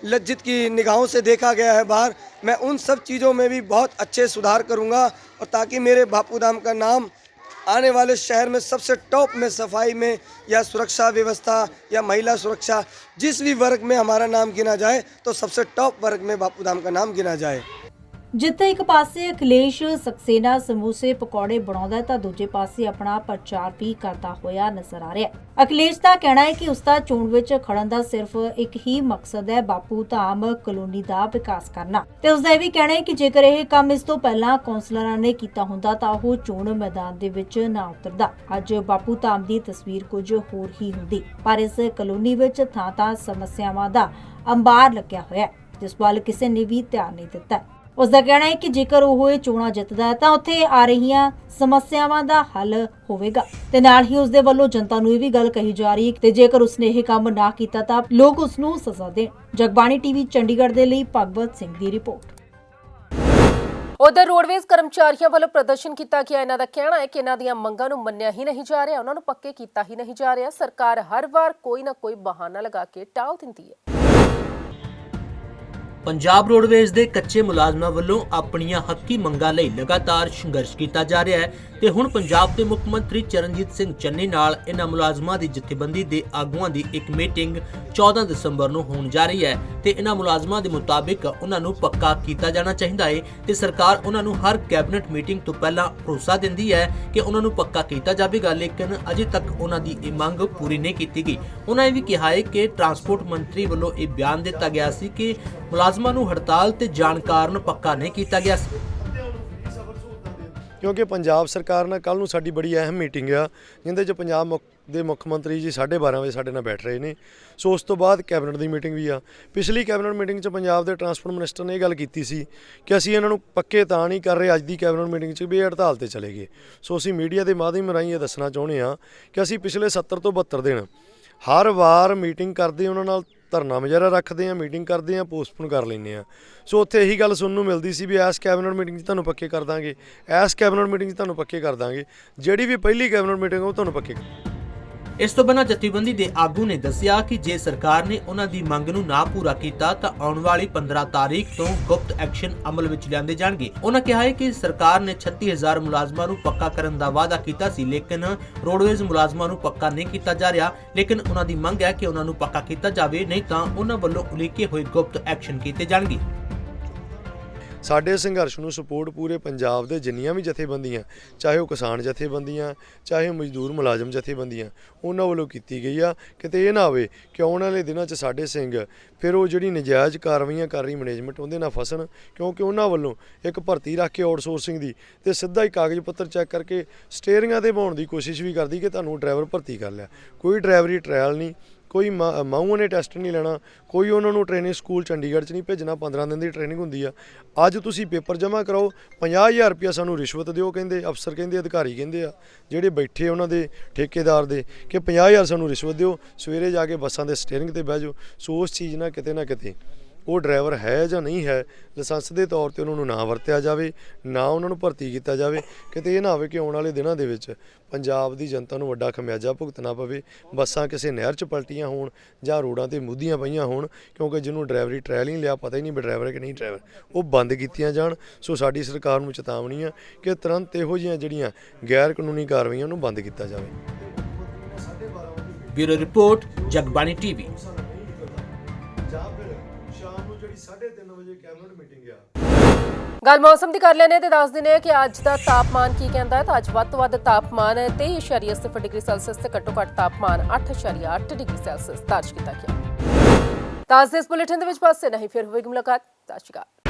लज्जित की निगाहों से देखा गया है बाहर, मैं उन सब चीज़ों में भी बहुत अच्छे सुधार करूंगा और ताकि मेरे बापू धाम का नाम आने वाले शहर में सबसे टॉप में सफाई में या सुरक्षा व्यवस्था या महिला सुरक्षा जिस भी वर्ग में हमारा नाम गिना जाए तो सबसे टॉप वर्ग में बापू धाम का नाम गिना जाए। ਜਿੱਥੇ ਇੱਕ ਪਾਸੇ ਅਖਿਲੇਸ਼ ਸਕਸੇਨਾ ਸਮੋਸੇ ਪਕੌੜੇ ਬਣਾਉਂਦਾ ਹੈ ਤਾਂ ਦੂਜੇ ਪਾਸੇ ਆਪਣਾ ਪ੍ਰਚਾਰ ਵੀ ਕਰਦਾ ਹੋਇਆ ਨਜ਼ਰ ਆ ਰਿਹਾ ਹੈ। ਅਖਿਲੇਸ਼ ਦਾ ਕਹਿਣਾ ਹੈ ਕਿ ਉਸ ਦਾ ਚੋਣ ਵਿੱਚ ਖੜਨ ਦਾ ਸਿਰਫ ਇੱਕ ਹੀ ਮਕਸਦ ਹੈ, ਬਾਪੂ ਧਾਮ ਕਲੋਨੀ ਦਾ ਵਿਕਾਸ ਕਰਨਾ। ਤੇ ਉਸ ਦਾ ਇਹ ਵੀ ਕਹਿਣਾ ਹੈ ਕਿ ਜੇਕਰ ਇਹ ਕੰਮ ਇਸ ਤੋਂ ਪਹਿਲਾਂ ਕੌਂਸਲਰਾਂ ਨੇ ਕੀਤਾ ਹੁੰਦਾ ਤਾਂ ਉਹ ਚੋਣ ਮੈਦਾਨ ਦੇ ਵਿੱਚ ਨਾ ਉਤਰਦਾ। ਅੱਜ ਬਾਪੂ ਧਾਮ ਦੀ ਤਸਵੀਰ ਕੁਝ ਹੋਰ ਹੀ ਹੁੰਦੀ, ਪਰ ਇਸ ਕਲੋਨੀ ਵਿੱਚ ਥਾਂ-ਥਾਂ ਸਮੱਸਿਆਵਾਂ ਦਾ ਅੰਬਾਰ ਲੱਗਿਆ ਹੋਇਆ ਹੈ ਜਿਸ ਵੱਲ ਕਿਸੇ ਨੇ ਵੀ ਧਿਆਨ ਨਹੀਂ ਦਿੱਤਾ। ਉਸ ਦਾ ਕਹਿਣਾ ਹੈ ਕਿ ਜੇਕਰ ਉਹ ਇਹ ਚੋਣਾਂ ਜਿੱਤਦਾ ਹੈ ਤਾਂ ਉੱਥੇ ਆ ਰਹੀਆਂ ਸਮੱਸਿਆਵਾਂ ਦਾ ਹੱਲ ਹੋਵੇਗਾ ਤੇ ਨਾਲ ਹੀ ਉਸ ਦੇ ਵੱਲੋਂ ਜਨਤਾ ਨੂੰ ਇਹ ਵੀ ਗੱਲ ਕਹੀ ਜਾ ਰਹੀ ਹੈ ਕਿ ਜੇਕਰ ਉਸਨੇ ਇਹ ਕੰਮ ਨਾ ਕੀਤਾ ਤਾਂ ਲੋਕ ਉਸ ਨੂੰ ਸਜ਼ਾ ਦੇਣ। ਜਗਬਾਣੀ ਟੀਵੀ ਚੰਡੀਗੜ੍ਹ ਦੇ ਲਈ ਭਗਵਤ ਸਿੰਘ ਦੀ ਰਿਪੋਰਟ। ਉਧਰ ਰੋਡਵੇਜ਼ ਕਰਮਚਾਰੀਆਂ ਵੱਲੋਂ ਪ੍ਰਦਰਸ਼ਨ ਕੀਤਾ ਗਿਆ। ਇਹਨਾਂ ਦਾ ਕਹਿਣਾ ਹੈ ਕਿ ਇਹਨਾਂ ਦੀਆਂ ਮੰਗਾਂ ਨੂੰ ਮੰਨਿਆ ਹੀ ਨਹੀਂ ਜਾ ਰਿਹਾ, ਉਹਨਾਂ ਨੂੰ ਪੱਕੇ ਕੀਤਾ ਹੀ ਨਹੀਂ ਜਾ ਰਿਹਾ। ਸਰਕਾਰ ਹਰ ਵਾਰ ਕੋਈ ਨਾ ਕੋਈ ਬਹਾਨਾ ਲਗਾ ਕੇ ਟਾਲ ਦਿੰਦੀ ਹੈ। ਪੰਜਾਬ ਰੋਡਵੇਜ਼ ਦੇ ਕੱਚੇ ਮੁਲਾਜ਼ਮਾਂ ਵੱਲੋਂ ਆਪਣੀਆਂ ਹੱਕੀ ਮੰਗਾਂ ਲਈ ਲਗਾਤਾਰ ਸੰਘਰਸ਼ ਕੀਤਾ ਜਾ ਰਿਹਾ ਹੈ ਤੇ ਹੁਣ ਪੰਜਾਬ ਦੇ ਮੁੱਖ ਮੰਤਰੀ ਚਰਨਜੀਤ ਸਿੰਘ ਚੰਨੀ ਨਾਲ ਇਹਨਾਂ ਮੁਲਾਜ਼ਮਾਂ ਦੀ ਜਥੇਬੰਦੀ ਦੇ ਆਗੂਆਂ ਦੀ ਇੱਕ ਮੀਟਿੰਗ 14 ਦਸੰਬਰ ਨੂੰ ਹੋਣ ਜਾ ਰਹੀ ਹੈ ਤੇ ਇਹਨਾਂ ਮੁਲਾਜ਼ਮਾਂ ਦੇ ਮੁਤਾਬਿਕ ਉਹਨਾਂ ਨੂੰ ਪੱਕਾ ਕੀਤਾ ਜਾਣਾ ਚਾਹੀਦਾ ਹੈ ਤੇ ਸਰਕਾਰ ਉਹਨਾਂ ਨੂੰ ਹਰ ਕੈਬਨਿਟ ਮੀਟਿੰਗ ਤੋਂ ਪਹਿਲਾਂ ਭਰੋਸਾ ਦਿੰਦੀ ਹੈ ਕਿ ਉਹਨਾਂ ਨੂੰ ਪੱਕਾ ਕੀਤਾ ਜਾਵੇਗਾ, ਲੇਕਿਨ ਅਜੇ ਤੱਕ ਉਹਨਾਂ ਦੀ ਇਹ ਮੰਗ ਪੂਰੀ ਨਹੀਂ ਕੀਤੀ ਗਈ। ਉਹਨਾਂ ਇਹ ਵੀ ਕਿਹਾ ਹੈ ਕਿ ਟਰਾਂਸਪੋਰਟ ਮੰਤਰੀ ਵੱਲੋਂ ਇਹ ਬਿਆਨ ਦਿੱਤਾ ਗਿਆ ਸੀ ਕਿ ਮੁਲਾਜ਼ਮਾਂ ਨੂੰ ਹੜਤਾਲ ਤੇ ਜਾਣ ਕਾਰਨ ਪੱਕਾ ਨਹੀਂ ਕੀਤਾ ਗਿਆ ਸੀ। ਕਿਉਂਕਿ ਪੰਜਾਬ ਸਰਕਾਰ ਨਾਲ ਕੱਲ੍ਹ ਨੂੰ ਸਾਡੀ ਬੜੀ ਅਹਿਮ ਮੀਟਿੰਗ ਆ ਜਿਹਦੇ 'ਚ ਪੰਜਾਬ ਦੇ ਮੁੱਖ ਮੰਤਰੀ ਜੀ 12:30 ਵਜੇ ਸਾਡੇ ਨਾਲ ਬੈਠ ਰਹੇ ਨੇ। ਸੋ ਉਸ ਤੋਂ ਬਾਅਦ ਕੈਬਨਿਟ ਦੀ ਮੀਟਿੰਗ ਵੀ ਆ। ਪਿਛਲੀ ਕੈਬਨਿਟ ਮੀਟਿੰਗ 'ਚ ਪੰਜਾਬ ਦੇ ਟਰਾਂਸਪੋਰਟ ਮਿਨਿਸਟਰ ਨੇ ਇਹ ਗੱਲ ਕੀਤੀ ਸੀ ਕਿ ਅਸੀਂ ਇਹਨਾਂ ਨੂੰ ਪੱਕੇ ਤਾਂ ਨਹੀਂ ਕਰ ਰਹੇ ਅੱਜ ਦੀ ਕੈਬਨਿਟ ਮੀਟਿੰਗ 'ਚ ਵੀ ਇਹ ਹੜਤਾਲ 'ਤੇ ਚਲੇ ਗਏ। ਸੋ ਅਸੀਂ ਮੀਡੀਆ ਦੇ ਮਾਧਿਅਮ ਰਾਹੀਂ ਇਹ ਦੱਸਣਾ ਚਾਹੁੰਦੇ ਹਾਂ ਕਿ ਅਸੀਂ ਪਿਛਲੇ 70 ਤੋਂ 72 ਦਿਨ ਹਰ ਵਾਰ ਮੀਟਿੰਗ ਕਰਦੇ ਉਹਨਾਂ ਨਾਲ ਧਰਨਾ ਮੁਜ਼ਾਹਰਾ ਰੱਖਦੇ ਹਾਂ, ਮੀਟਿੰਗ ਕਰਦੇ ਹਾਂ, ਪੋਸਟਪੋਨ ਕਰ ਲੈਂਦੇ ਹਾਂ। ਸੋ ਉੱਥੇ ਇਹੀ ਗੱਲ ਸੁਣਨ ਨੂੰ ਮਿਲਦੀ ਸੀ ਵੀ ਇਸ ਕੈਬਨਿਟ ਮੀਟਿੰਗ 'ਚ ਤੁਹਾਨੂੰ ਪੱਕੇ ਕਰ ਦਾਂਗੇ, ਇਸ ਕੈਬਨਿਟ ਮੀਟਿੰਗ 'ਚ ਤੁਹਾਨੂੰ ਪੱਕੇ ਕਰ ਦਾਂਗੇ। ਜਿਹੜੀ ਵੀ ਪਹਿਲੀ ਕੈਬਨਿਟ ਮੀਟਿੰਗ ਉਹ ਤੁਹਾਨੂੰ ਪੱਕੇ ਇਸ ਤੋਂ ਬਿਨਾਂ ਜਥੇਬੰਦੀ ਦੇ ਆਗੂ ਨੇ ਦੱਸਿਆ ਕਿ ਜੇ ਸਰਕਾਰ ਨੇ ਉਹਨਾਂ ਦੀ ਮੰਗ ਨੂੰ ਨਾ ਪੂਰਾ ਕੀਤਾ ਤਾਂ ਆਉਣ ਵਾਲੀ 15 ਤਾਰੀਖ ਤੋਂ ਗੁਪਤ ਐਕਸ਼ਨ ਅਮਲ ਵਿੱਚ ਲਿਆਂਦੇ ਜਾਣਗੇ। ਉਹਨਾਂ ਕਿਹਾ ਹੈ ਕਿ ਸਰਕਾਰ ਨੇ 36000 ਮੁਲਾਜ਼ਮਾਂ ਨੂੰ ਪੱਕਾ ਕਰਨ ਦਾ ਵਾਅਦਾ ਕੀਤਾ ਸੀ, ਲੇਕਿਨ ਰੋਡਵੇਜ਼ ਮੁਲਾਜ਼ਮਾਂ ਨੂੰ ਪੱਕਾ ਨਹੀਂ ਕੀਤਾ ਜਾ ਰਿਹਾ। ਲੇਕਿਨ ਉਹਨਾਂ ਦੀ ਮੰਗ ਹੈ ਕਿ ਉਹਨਾਂ ਨੂੰ ਪੱਕਾ ਕੀਤਾ ਜਾਵੇ, ਨਹੀਂ ਤਾਂ ਉਹਨਾਂ ਵੱਲੋਂ ਉਲੀਕੇ ਹੋਏ ਗੁਪਤ ਐਕਸ਼ਨ ਕੀਤੇ ਜਾਣਗੇ। ਸਾਡੇ ਸੰਘਰਸ਼ ਨੂੰ ਸਪੋਰਟ ਪੂਰੇ ਪੰਜਾਬ ਦੇ ਜਿੰਨੀਆਂ ਵੀ ਜਥੇਬੰਦੀਆਂ, ਚਾਹੇ ਉਹ ਕਿਸਾਨ ਜਥੇਬੰਦੀਆਂ, ਚਾਹੇ ਮਜ਼ਦੂਰ ਮੁਲਾਜ਼ਮ ਜਥੇਬੰਦੀਆਂ, ਉਹਨਾਂ ਵੱਲੋਂ ਕੀਤੀ ਗਈ ਆ। ਕਿਤੇ ਇਹ ਨਾ ਹੋਵੇ ਕਿ ਆਉਣ ਵਾਲੇ ਦਿਨਾਂ 'ਚ ਸਾਡੇ ਸਿੰਘ ਫਿਰ ਉਹ ਜਿਹੜੀ ਨਜਾਇਜ਼ ਕਾਰਵਾਈਆਂ ਕਰ ਰਹੀ ਮੈਨੇਜਮੈਂਟ ਉਹਦੇ ਨਾਲ ਫਸਣ, ਕਿਉਂਕਿ ਉਹਨਾਂ ਵੱਲੋਂ ਇੱਕ ਭਰਤੀ ਰੱਖ ਕੇ ਆਊਟਸੋਰਸਿੰਗ ਦੀ ਤੇ ਸਿੱਧਾ ਹੀ ਕਾਗਜ਼ ਪੱਤਰ ਚੈੱਕ ਕਰਕੇ ਸਟੇਅਰਿੰਗਾਂ ਤੇ ਪਾਉਣ ਦੀ ਕੋਸ਼ਿਸ਼ ਵੀ ਕਰਦੀ ਕਿ ਤੁਹਾਨੂੰ ਡਰਾਈਵਰ ਭਰਤੀ ਕਰ ਲਿਆ। ਕੋਈ ਡਰਾਈਵਰੀ ਟ੍ਰਾਇਲ ਨਹੀਂ, ਕੋਈ ਮਾਊਆਂ ਨੇ ਟੈਸਟ ਨਹੀਂ ਲੈਣਾ, ਕੋਈ ਉਹਨਾਂ ਨੂੰ ਟ੍ਰੇਨਿੰਗ ਸਕੂਲ ਚੰਡੀਗੜ੍ਹ 'ਚ ਨਹੀਂ ਭੇਜਣਾ। 15 ਦਿਨ ਦੀ ਟ੍ਰੇਨਿੰਗ ਹੁੰਦੀ ਆ। ਅੱਜ ਤੁਸੀਂ ਪੇਪਰ ਜਮ੍ਹਾਂ ਕਰਾਓ, 50000 ਰੁਪਇਆ ਸਾਨੂੰ ਰਿਸ਼ਵਤ ਦਿਓ, ਕਹਿੰਦੇ ਅਫਸਰ, ਕਹਿੰਦੇ ਅਧਿਕਾਰੀ ਕਹਿੰਦੇ ਆ ਜਿਹੜੇ ਬੈਠੇ ਉਹਨਾਂ ਦੇ ਠੇਕੇਦਾਰ ਦੇ ਕਿ 50000 ਸਾਨੂੰ ਰਿਸ਼ਵਤ ਦਿਓ, ਸਵੇਰੇ ਜਾ ਕੇ ਬੱਸਾਂ ਦੇ ਸਟੇਅਰਿੰਗ ਤੇ ਬਹਿ ਜਾਓ। ਸੋ ਉਸ ਚੀਜ਼ ਨਾਲ ਕਿਤੇ ਨਾ ਕਿਤੇ ਉਹ ਡਰਾਈਵਰ ਹੈ ਜਾਂ ਨਹੀਂ ਹੈ, ਲਾਇਸੈਂਸ ਦੇ ਤੌਰ ਤੇ ਉਹਨਾਂ ਨੂੰ ਨਾ ਵਰਤਿਆ ਜਾਵੇ, ਨਾ ਉਹਨਾਂ ਨੂੰ ਭਰਤੀ ਕੀਤਾ ਜਾਵੇ। ਕਿਤੇ ਇਹ ਨਾ ਹੋਵੇ ਕਿ ਆਉਣ ਵਾਲੇ ਦਿਨਾਂ ਦੇ ਵਿੱਚ ਪੰਜਾਬ ਦੀ ਜਨਤਾ ਨੂੰ ਵੱਡਾ ਖਮਿਆਜਾ ਭੁਗਤਣਾ ਪਵੇ, ਬੱਸਾਂ ਕਿਸੇ ਨਹਿਰ 'ਚ ਪਲਟੀਆਂ ਹੋਣ ਜਾਂ ਰੋਡਾਂ ਤੇ ਮੁੱਧੀਆਂ ਪਈਆਂ ਹੋਣ, ਕਿਉਂਕਿ ਜਿਹਨੂੰ ਡਰਾਈਵਰੀ ਟ੍ਰਾਇਲ ਹੀ ਲਿਆ, ਪਤਾ ਹੀ ਨਹੀਂ ਵੀ ਡਰਾਈਵਰ ਹੈ ਕਿ ਨਹੀਂ ਡਰਾਈਵਰ, ਉਹ ਬੰਦ ਕੀਤੀਆਂ ਜਾਣ। ਸੋ ਸਾਡੀ ਸਰਕਾਰ ਨੂੰ ਚੇਤਾਵਨੀ ਆ ਕਿ ਤੁਰੰਤ ਇਹੋ ਜਿਹੀਆਂ ਜਿਹੜੀਆਂ ਗੈਰ ਕਾਨੂੰਨੀ ਕਾਰਵਾਈਆਂ ਨੂੰ ਬੰਦ ਕੀਤਾ ਜਾਵੇ। Bureau report, Jagbani TV. ਗੱਲ ਮੌਸਮ ਦੀ ਕਰ ਲੈਣੇ ਤੇ ਦੱਸ ਦਿੰਦੇ ਕਿ ਅੱਜ ਦਾ ਤਾਪਮਾਨ ਕੀ ਕਹਿੰਦਾ ਹੈ। ਤਾਂ ਅੱਜ ਵੱਧ ਤੋਂ ਵੱਧ ਤਾਪਮਾਨ 23.0 ਡਿਗਰੀ ਸੈਲਸੀਅਸ ਤੇ ਘੱਟੋ ਘੱਟ ਤਾਪਮਾਨ 8.8 ਡਿਗਰੀ ਸੈਲਸੀਅਸ ਦਰਜ ਕੀਤਾ ਗਿਆ। ਤਾਂ ਅੱਜ ਦੇ ਇਸ ਬੁਲੇਟਿਨ ਦੇ ਵਿੱਚ ਬਸ ਨਹੀਂ, ਫਿਰ ਹੋਵੇਗੀ ਮੁਲਾਕਾਤ। ਸਤਿ ਸ਼੍ਰੀ ਅਕਾਲ।